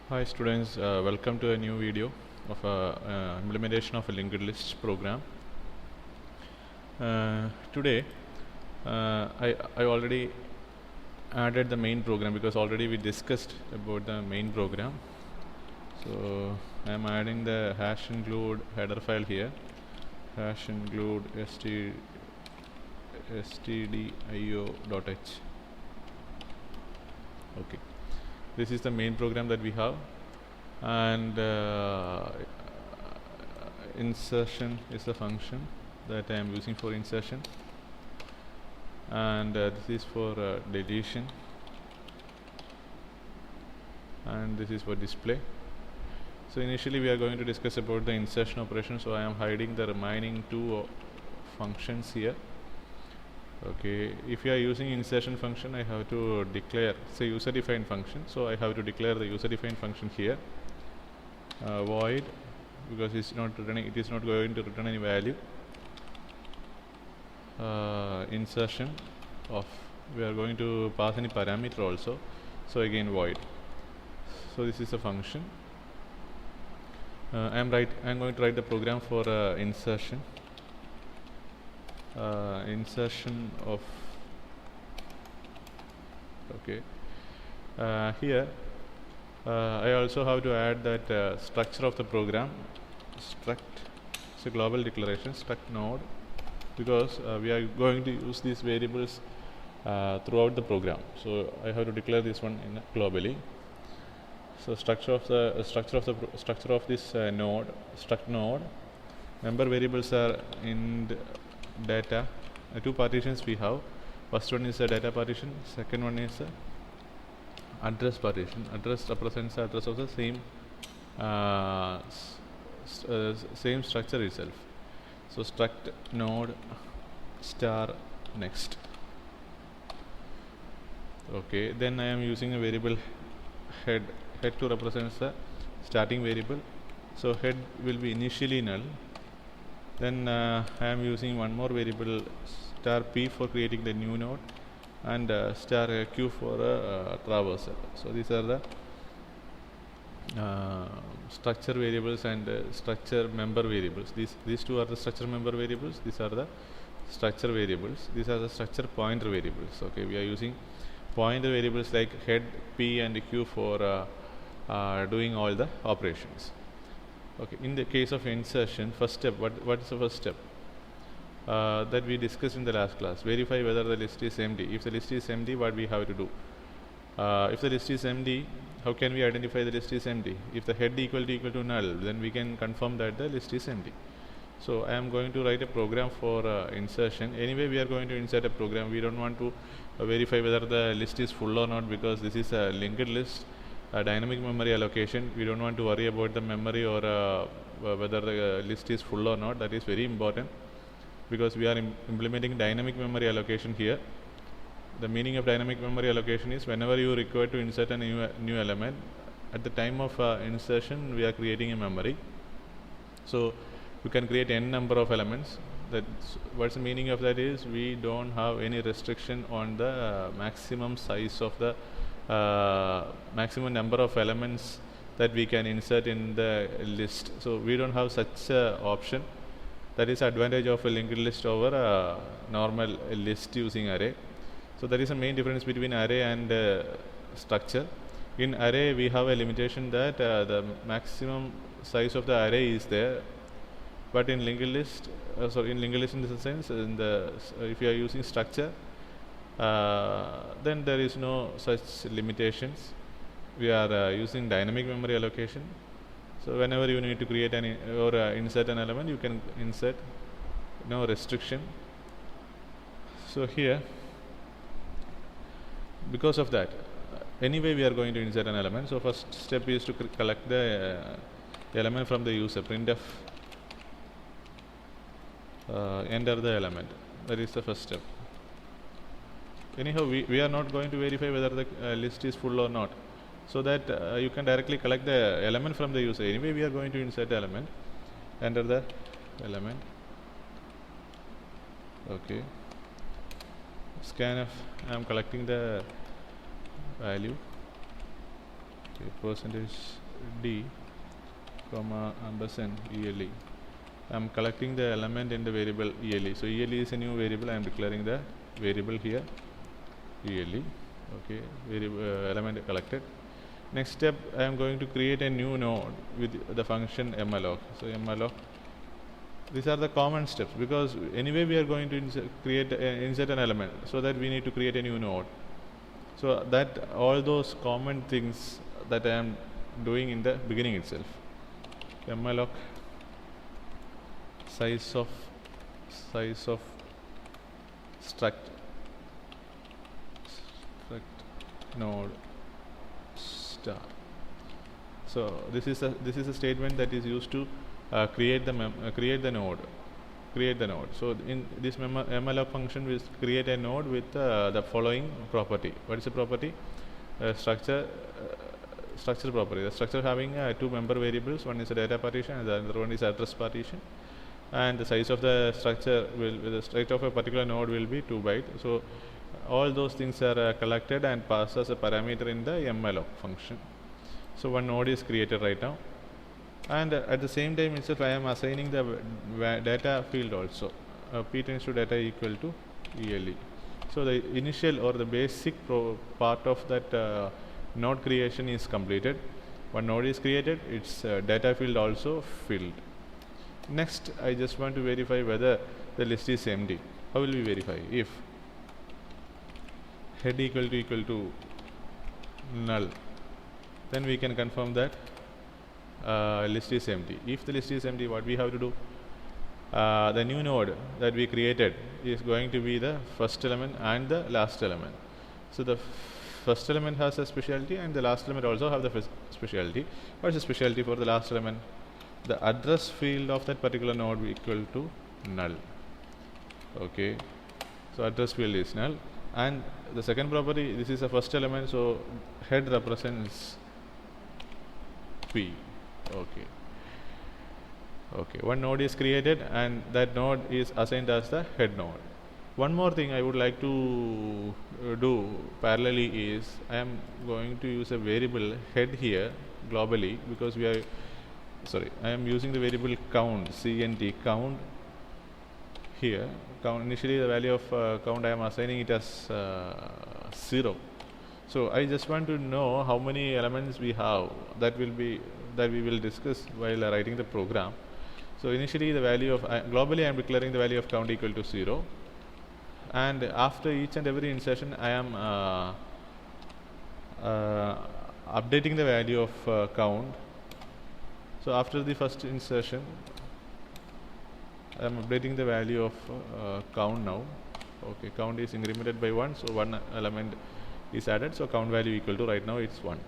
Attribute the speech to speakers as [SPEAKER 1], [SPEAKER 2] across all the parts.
[SPEAKER 1] Hi students, welcome to a new video of implementation of a linked list program. Today I already added the main program because already we discussed about the main program. So I am adding the hash include header file here, hash include stdio.h. Okay, this is the main program that we have, and insertion is the function that I am using for insertion, and this is for deletion, and this is for display. So initially we are going to discuss about the insertion operation, so I am hiding the remaining two functions here. Okay, if you are using insertion function, I have to declare, say, user defined function, so I have to declare the user defined function here, void, because it's not returning, it is not going to return any value, insertion of, we are going to pass any parameter also, so again void. So this is a function. I am going to write the program for insertion. Insertion of, okay, here I also have to add that structure of the program, struct, it's a global declaration, struct node, because we are going to use these variables throughout the program, so I have to declare this one globally. So structure of this node, struct node, member variables are in data. Two partitions we have. First one is a data partition, second one is a address partition. Address represents the address of the same structure itself. So struct node star next. Okay, then I am using a variable head to represent the starting variable, so head will be initially null. Then I am using one more variable star p for creating the new node, and star q for traversal. So these are the structure variables and structure member variables. These two are the structure member variables, these are the structure variables, these are the structure pointer variables. Okay, we are using pointer variables like head, p and q for doing all the operations. Okay, in the case of insertion, first step, what is the first step that we discussed in the last class? Verify whether the list is empty. If the list is empty, what we have to do? If the list is empty, how can we identify the list is empty? If the head equal to null, then we can confirm that the list is empty. So I am going to write a program for insertion. Anyway, we are going to insert a program. We don't want to verify whether the list is full or not, because this is a linked list, dynamic memory allocation. We don't want to worry about the memory or whether the list is full or not. That is very important, because we are implementing dynamic memory allocation here. The meaning of dynamic memory allocation is whenever you require to insert a new element, at the time of insertion we are creating a memory. So you can create n number of elements. What's the meaning of that is we don't have any restriction on the maximum size of the maximum number of elements that we can insert in the list. So we don't have such option. That is advantage of a linked list over a normal list using array. So that is the main difference between array and structure. In array we have a limitation that the maximum size of the array is there, but in linked list, in linked list in this sense, if you are using structure, then there is no such limitations. We are using dynamic memory allocation. So whenever you need to create or insert an element, you can insert, no restriction. So here, because of that, anyway we are going to insert an element. So first step is to collect the element from the user. Printf enter the element. That is the first step. Anyhow, we are not going to verify whether the list is full or not, so that you can directly collect the element from the user. Anyway, we are going to insert the element. Enter the element. Okay. Scanf, I am collecting the value. Okay, percentage d comma ampersand ele. I am collecting the element in the variable ele. So ele is a new variable. I am declaring the variable here ele. Okay, variable element collected. Next step, I am going to create a new node with the function malloc. So malloc. These are the common steps, because anyway we are going to insert an element, so that we need to create a new node. So that all those common things that I am doing in the beginning itself. Malloc size of struct node star. So this is a statement that is used to create the node. So in this malloc function, we create a node with the following property. What is the property? Structure property. The structure having two member variables. One is a data partition and the other one is address partition. And the size of the structure the structure of a particular node will be 2 bytes. So all those things are collected and passed as a parameter in the malloc function. So one node is created right now, and at the same time itself I am assigning the data field also. P tends to data equal to ele. So the initial or the basic part of that node creation is completed. One node is created, its data field also filled. Next, I just want to verify whether the list is empty. How will we verify? If head equal to null, then we can confirm that list is empty. If the list is empty, what we have to do? The new node that we created is going to be the first element and the last element. So the first element has a specialty and the last element also have the specialty. What is the specialty for the last element? The address field of that particular node equal to null. Okay, so address field is null. And the second property, this is the first element, so head represents P. Okay, one node is created and that node is assigned as the head node. One more thing I would like to do parallelly is I am going to use a variable head here globally, because I am using the variable count, count here. Initially the value of count I am assigning it as 0. So I just want to know how many elements we have. That we will discuss while writing the program. So initially the value of globally I am declaring the value of count equal to 0, and after each and every insertion I am updating the value of count. So after the first insertion I am updating the value of count now. Okay, count is incremented by 1, so one element is added, so count value equal to, right now it's 1.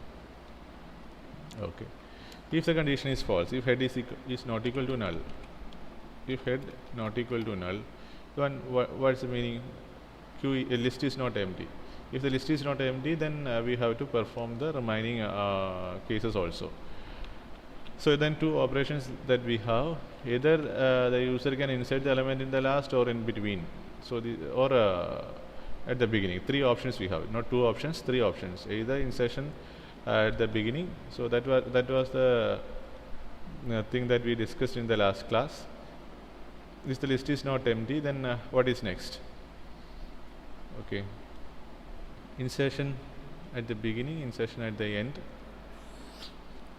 [SPEAKER 1] Okay, if the condition is false, if head is not equal to null, if head not equal to null, then what's the meaning? List is not empty. If the list is not empty, then we have to perform the remaining cases also. So then two operations that we have, either the user can insert the element in the last or in between, so at the beginning. 3 options we have, not 2 options, 3 options. Either insertion at the beginning, so that was the thing that we discussed in the last class. If the list is not empty, then what is next? Okay, insertion at the beginning, insertion at the end.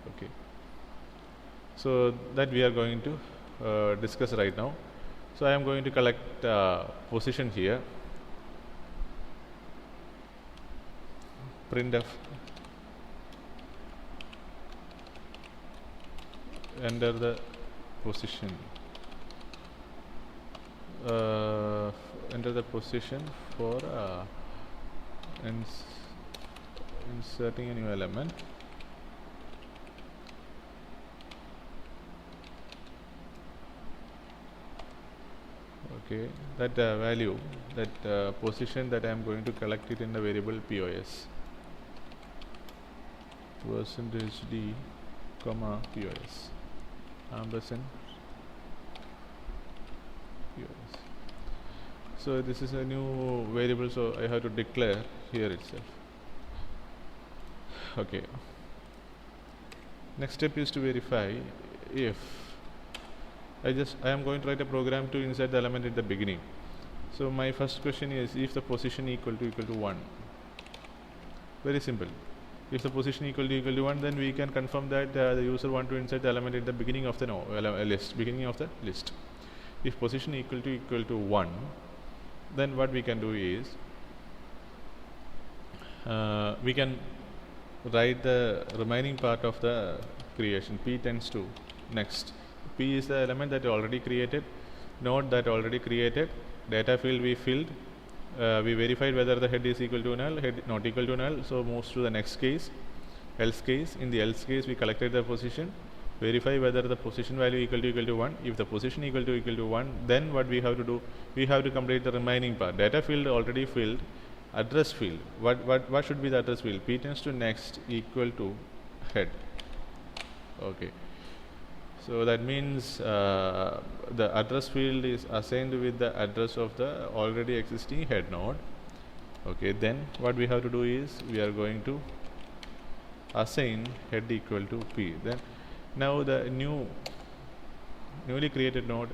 [SPEAKER 1] Okay, so that we are going to discuss right now. So I am going to collect position here. Printf enter the position. Enter the position for inserting a new element. Okay, that value, that position, that I am going to collect it in the variable POS. %d, POS, ampersand POS. So this is a new variable, so I have to declare here itself. Okay, Next step is to verify if I am going to write a program to insert the element at the beginning. So my first question is if the position equal to 1. Very simple. If the position equal to 1, then we can confirm that the user want to insert the element at the beginning of the list. If position equal to 1, then what we can do is we can write the remaining part of the creation. P tends to next. P is the element that already created, node that already created, data field we filled, we verified whether the head is equal to null, head not equal to null, so moves to the next case, else case. In the else case, we collected the position, verify whether the position value equal to 1. If the position equal to 1, then what we have to do, we have to complete the remaining part. Data field already filled, address field, what should be the address field? P tends to next equal to head. Okay, so that means the address field is assigned with the address of the already existing head node. Okay, then what we have to do is we are going to assign head equal to P. Then now the newly created node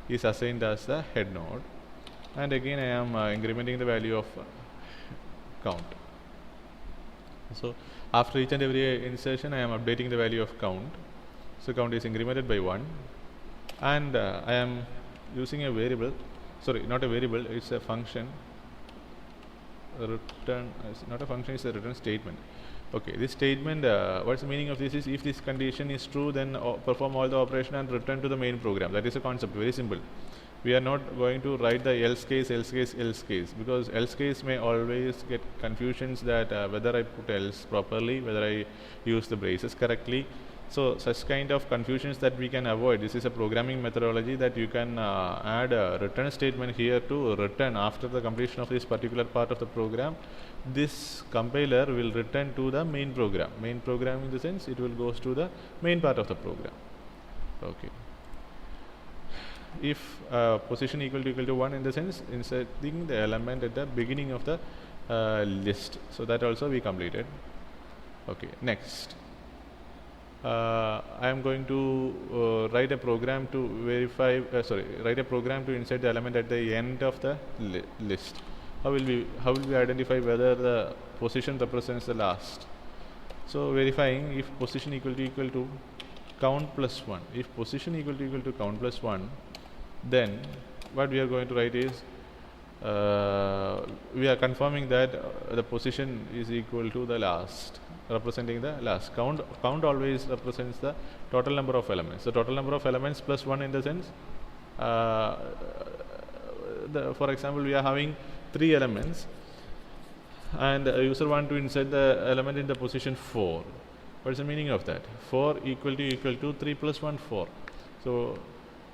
[SPEAKER 1] is assigned as the head node, and again I am incrementing the value of count. So after each and every insertion I am updating the value of count. So count is incremented by 1, and I am using a variable, sorry, not a variable, it's a function, return, not a function, it's a return statement. Okay, this statement, what's the meaning of this is if this condition is true, then perform all the operation and return to the main program. That is a concept, very simple. We are not going to write the else case, because else case may always get confusions that whether I put else properly, whether I use the braces correctly. So such kind of confusions that we can avoid. This is a programming methodology that you can add a return statement here to return after the completion of this particular part of the program. This compiler will return to the main program. Main program in the sense it will goes to the main part of the program. Okay. If position equal to 1 in the sense inserting the element at the beginning of the list. So that also we completed. Okay, next. I am going to write a program to verify, write a program to insert the element at the end of the list. How will we identify whether the position represents the last? So verifying if position equal to count plus 1. If position equal to count plus 1, then what we are going to write is we are confirming that the position is equal to the last, representing the last. Count always represents the total number of elements. The total number of elements plus 1 in the sense, for example, we are having 3 elements, and a user want to insert the element in the position 4. What is the meaning of that? 4 equal to 3 plus 1, 4. So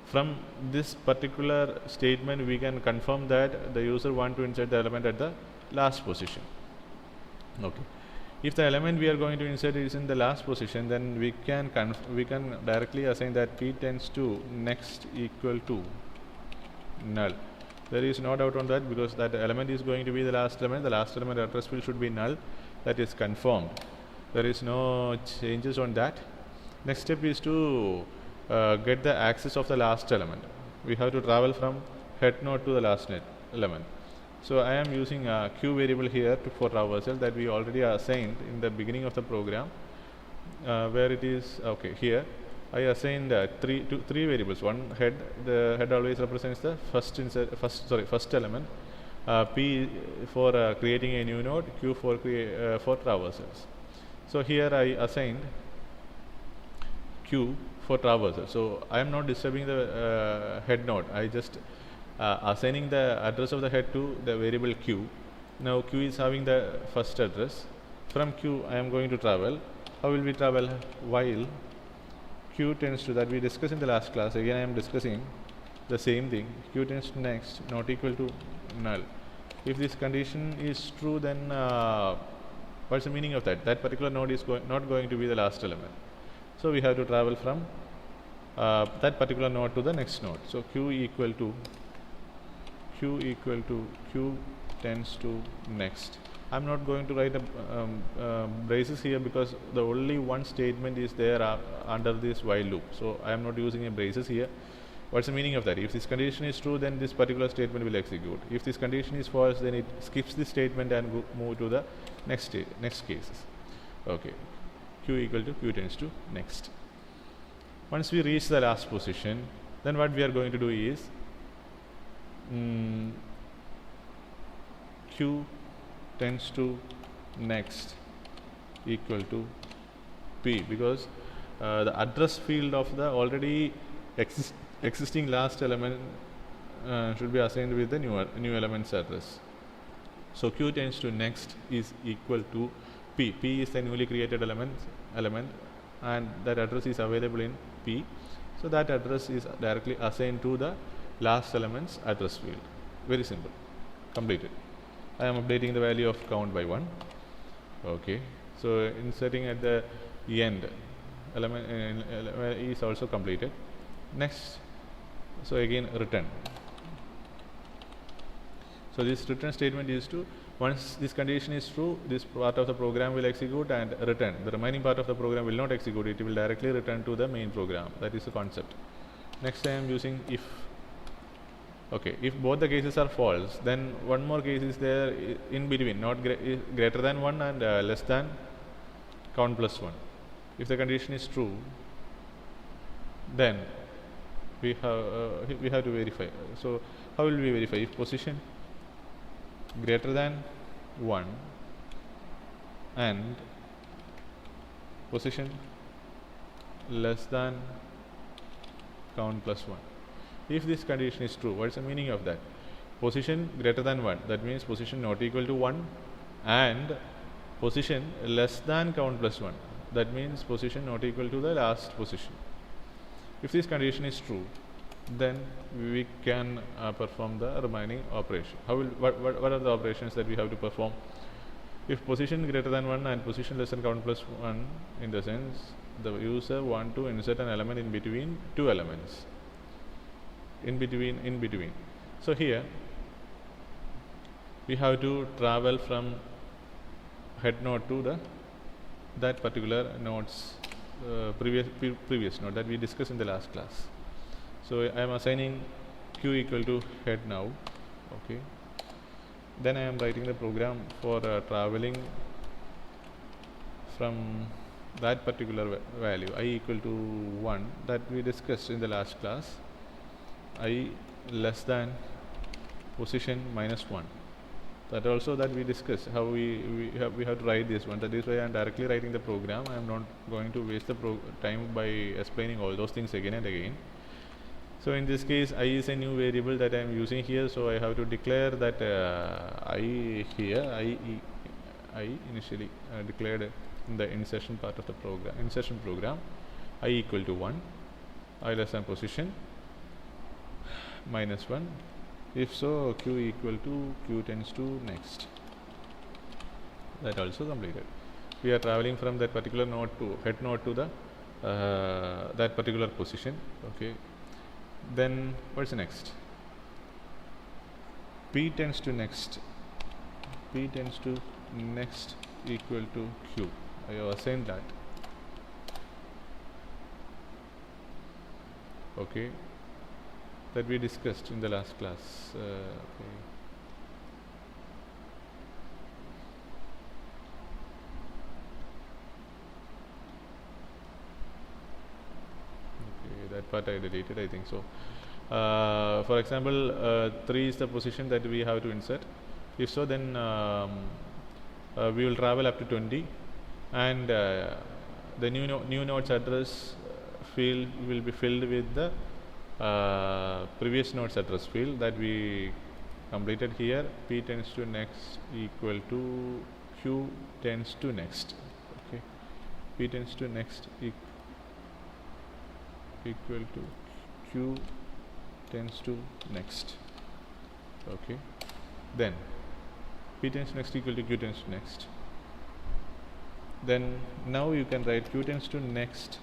[SPEAKER 1] from this particular statement we can confirm that the user want to insert the element at the last position. Okay. If the element we are going to insert is in the last position, then we can directly assign that P tends to next equal to null. There is no doubt on that, because that element is going to be the last element. The last element address field should be null. That is confirmed. There is no changes on that. Next step is to get the access of the last element. We have to travel from head node to the last element. So I am using a q variable here for traversal that we already assigned in the beginning of the program, where it is okay. Here I assigned three variables. One head. The head always represents the first element. P for creating a new node. Q for traversals. So here I assigned Q for traversal. So I am not disturbing the head node. I just assigning the address of the head to the variable Q. Now Q is having the first address. From Q I am going to travel. How will we travel? While Q tends to, that we discussed in the last class, again I am discussing the same thing. Q tends to next not equal to null. If this condition is true, then what's the meaning of that? That particular node is not going to be the last element. So we have to travel from that particular node to the next node. So Q tends to next. I'm not going to write a braces here because the only one statement is there under this while loop. So I am not using a braces here. What's the meaning of that? If this condition is true, then this particular statement will execute. If this condition is false, then it skips this statement and move to the next cases. Okay, q equal to q tends to next. Once we reach the last position, then what we are going to do is q tends to next equal to p, because the address field of the already existing last element should be assigned with the new element's address. So q tends to next is equal to p. P is the newly created element, and that address is available in p. So that address is directly assigned to the last element's address field. Very simple. Completed. I am updating the value of count by 1. Okay. So inserting at the end element is also completed. Next, so again return. So this return statement is to, once this condition is true, this part of the program will execute and return. The remaining part of the program will not execute, it will directly return to the main program. That is the concept. Next I am using if. Okay, if both the cases are false, then one more case is there in between, not greater than 1 and less than count plus 1. If the condition is true, then we have to verify. So how will we verify? If position greater than 1 and position less than count plus 1. If this condition is true, what is the meaning of that? Position greater than 1, that means position not equal to 1, and position less than count plus 1, that means position not equal to the last position. If this condition is true, then we can perform the remaining operation. What are the operations that we have to perform? If position greater than 1 and position less than count plus 1, in the sense the user want to insert an element in between two elements. In between. So here we have to travel from head node to that particular node's previous node that we discussed in the last class. So I am assigning q equal to head now. Okay. Then I am writing the program for traveling from that particular value I equal to 1 that we discussed in the last class. I less than position minus 1, that also that we discussed how we have to write this one. That is why I am directly writing the program. I am not going to waste the time by explaining all those things again and again. So in this case I is a new variable that I am using here, so I have to declare that I here I initially declared in the insertion part of the program I equal to 1, I less than position minus 1. If so, q equal to q tends to next. That also completed. We are traveling from that particular node to head node to the that particular position. Okay. Then what's next? P tends to next. P tends to next equal to q. I have assigned that. Okay. That we discussed in the last class. Okay. That part I deleted, I think so. For example, 3 is the position that we have to insert. If so, then we will travel up to 20, and the new node's address field will be filled with the previous node's address field that we completed here. P tends to next equal to q tends to next. Okay, P tends to next equal to q tends to next. Okay, then P tends to next equal to q tends to next. Then now you can write q tends to next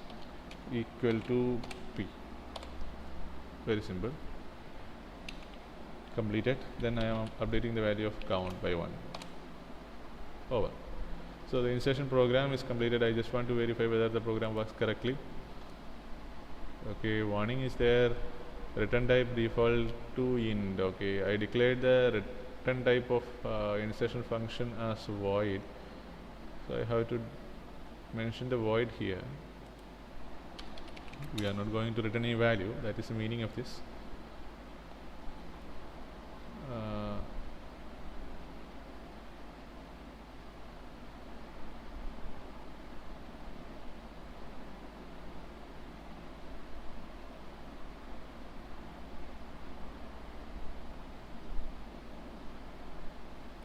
[SPEAKER 1] equal to p. Very simple. Completed. Then I am updating the value of count by 1. over. So the insertion program is completed. I just want to verify whether the program works correctly. Okay, warning is there. Return type default to int. Okay, I declared the return type of insertion function as void. So I have to mention the void here. We are not going to return any value. That is the meaning of this.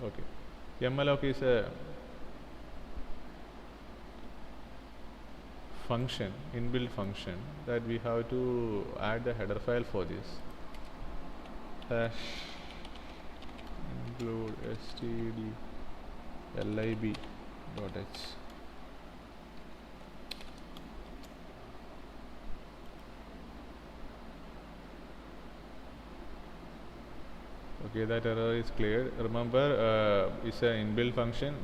[SPEAKER 1] Okay, malloc is a function, inbuilt function, that we have to add the header file for this. Hash include std lib.h. Okay, that error is cleared. Remember, it's an inbuilt function.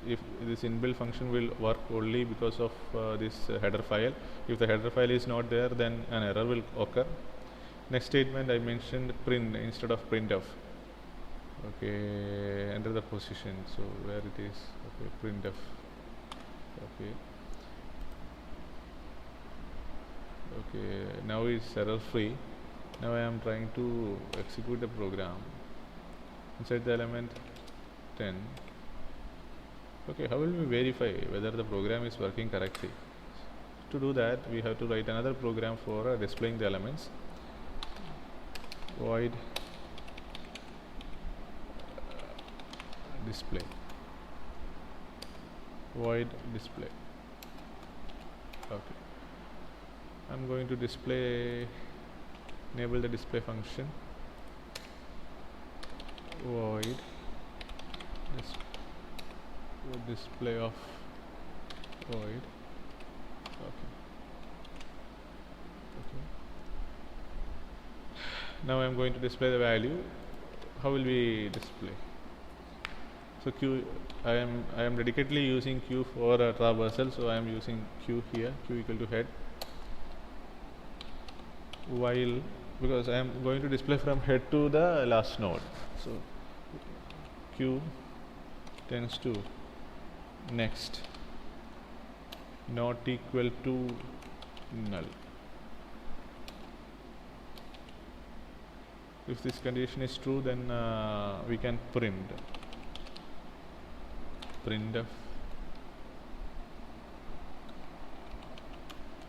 [SPEAKER 1] If this inbuilt function will work only because of this header file. If the header file is not there, then an error will occur. Next statement, I mentioned print instead of printf. Okay, enter the position. So where it is? Okay, printf. Okay. Okay, now it's error free. Now I am trying to execute the program. Inside the element 10. Okay, how will we verify whether the program is working correctly? To do that, we have to write another program for displaying the elements. Void display. Void display. Okay. I'm going to enable the display function. Void display of void. Okay. Now I am going to display the value. How will we display? So Q, I am dedicatedly using Q for traversal. So I am using Q here. Q equal to head. While, because I am going to display from head to the last node. So Q tends to next not equal to null. If this condition is true, then we can printf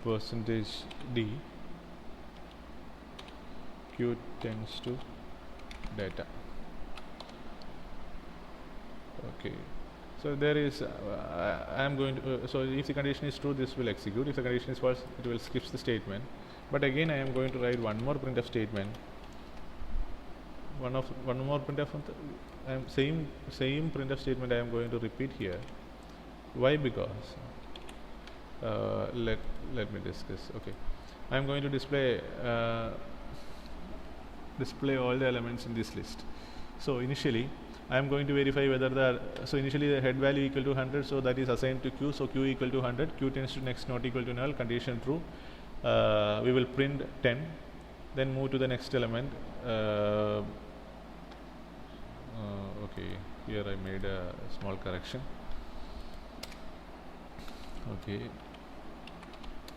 [SPEAKER 1] %d Q tends to data. Okay, so there is I am going to so if the condition is true, this will execute. If the condition is false, it will skip the statement. But again, I am going to write one more printf statement. One more printf. Same printf statement I am going to repeat here. Why? Because let me discuss. Okay, I am going to display all the elements in this list. So initially I am going to verify whether initially the head value equal to 100, so that is assigned to Q. So Q equal to 100, Q tends to next not equal to null, condition true. We will print 10, then move to the next element. Okay, here I made a small correction. Okay,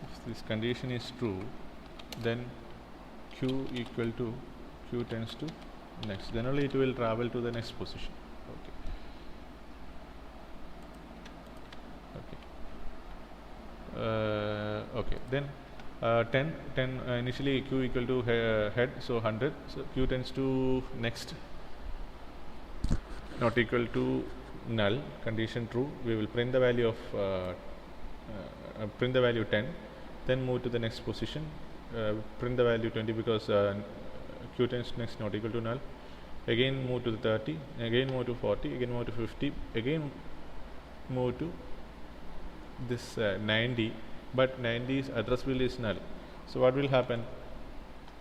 [SPEAKER 1] if this condition is true, then Q equal to Q tends to next, then only it will travel to the next position. Okay, then 10 initially Q equal to head, so 100, so Q tends to next not equal to null, condition true. We will print the value of 10, then move to the next position, print the value 20 because Q tends to next not equal to null. Again move to the 30, again move to 40, again move to 50, again move to this 90, but 90's address field is null. So what will happen?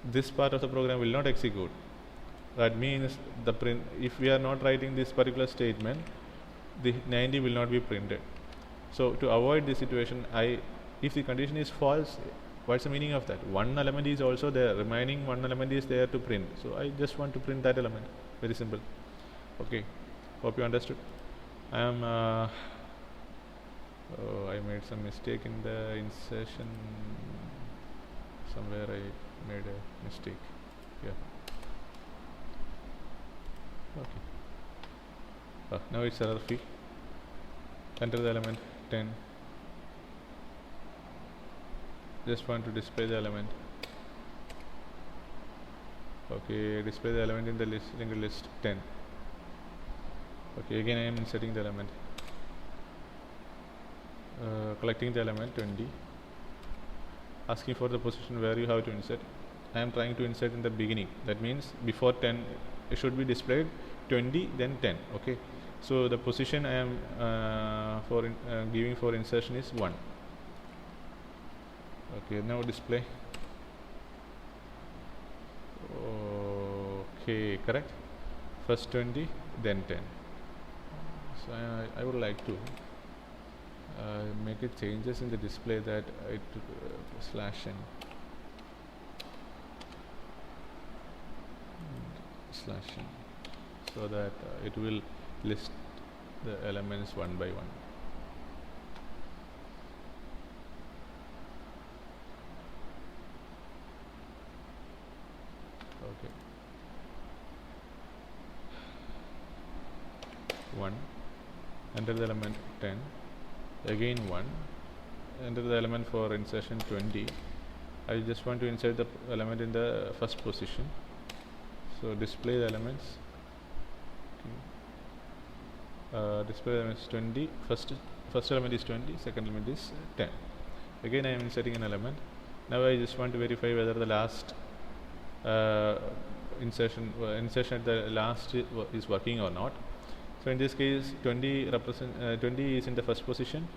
[SPEAKER 1] This part of the program will not execute. That means if we are not writing this particular statement, the 90 will not be printed. So to avoid this situation, if the condition is false, what's the meaning of that? One element is also there, remaining one element is there to print. So I just want to print that element. Very simple. Okay, hope you understood. I am I made some mistake in the insertion. Somewhere I made a mistake. Yeah. Okay. Now it's error free. Enter the element 10. Just want to display the element. Okay, display the element in the list, linked list 10. Okay, again I am inserting the element. Collecting the element 20. Asking for the position where you have to insert. I am trying to insert in the beginning. That means before 10 it should be displayed 20 then 10. Okay, so the position I am giving for insertion is 1. Okay, now display. Okay, correct. First 20 then 10. So I would like to make it changes in the display that it /n so that it will list the elements one by one. Okay, 1, enter the element 10, again 1, enter the element for insertion 20. I just want to insert the element in the first position, so display the elements. Okay. Display the elements 20. First element is 20, second element is 10. Again I am inserting an element. Now I just want to verify whether the last insertion at the last is working or not. So in this case 20 is in the first position,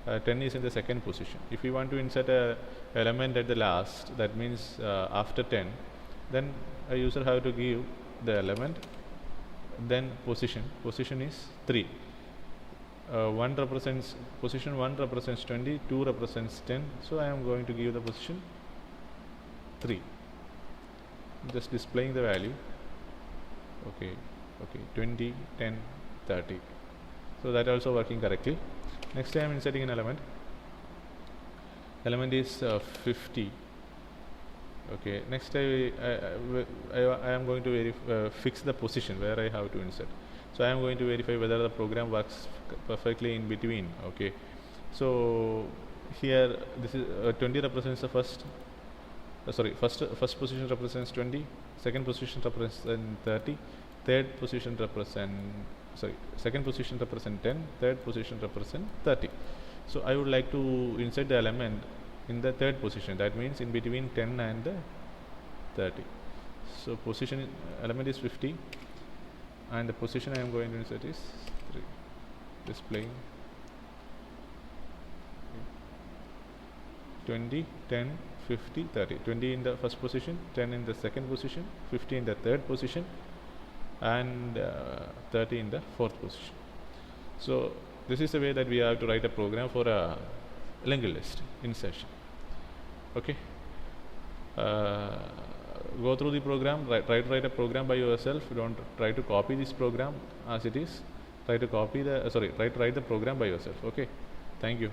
[SPEAKER 1] 10 is in the second position. If you want to insert a element at the last, that means after 10, then a user have to give the element, then position is 3. Position 1 represents 20, 2 represents 10, so I am going to give the position 3. Just displaying the value. Okay, 20, 10, 30. So that also working correctly. Next I am inserting an element. Element is 50. Okay, next I am going to fix the position where I have to insert. So I am going to verify whether the program works perfectly in between. Okay, so here this is 20 represents the first position represents 20, second position represents 30, second position represents 10, third position represents 30. So I would like to insert the element in the third position, that means in between 10 and 30. So position element is 50 and the position I am going to insert is 3. Displaying 20, 10, 50, 30. 20 in the first position, 10 in the second position, 50 in the third position, and 30 in the fourth position. So this is the way that we have to write a program for a linked list insertion. Okay, go through the program, try to write a program by yourself. Don't try to copy this program as it is. Try to write the program by yourself. Okay, thank you.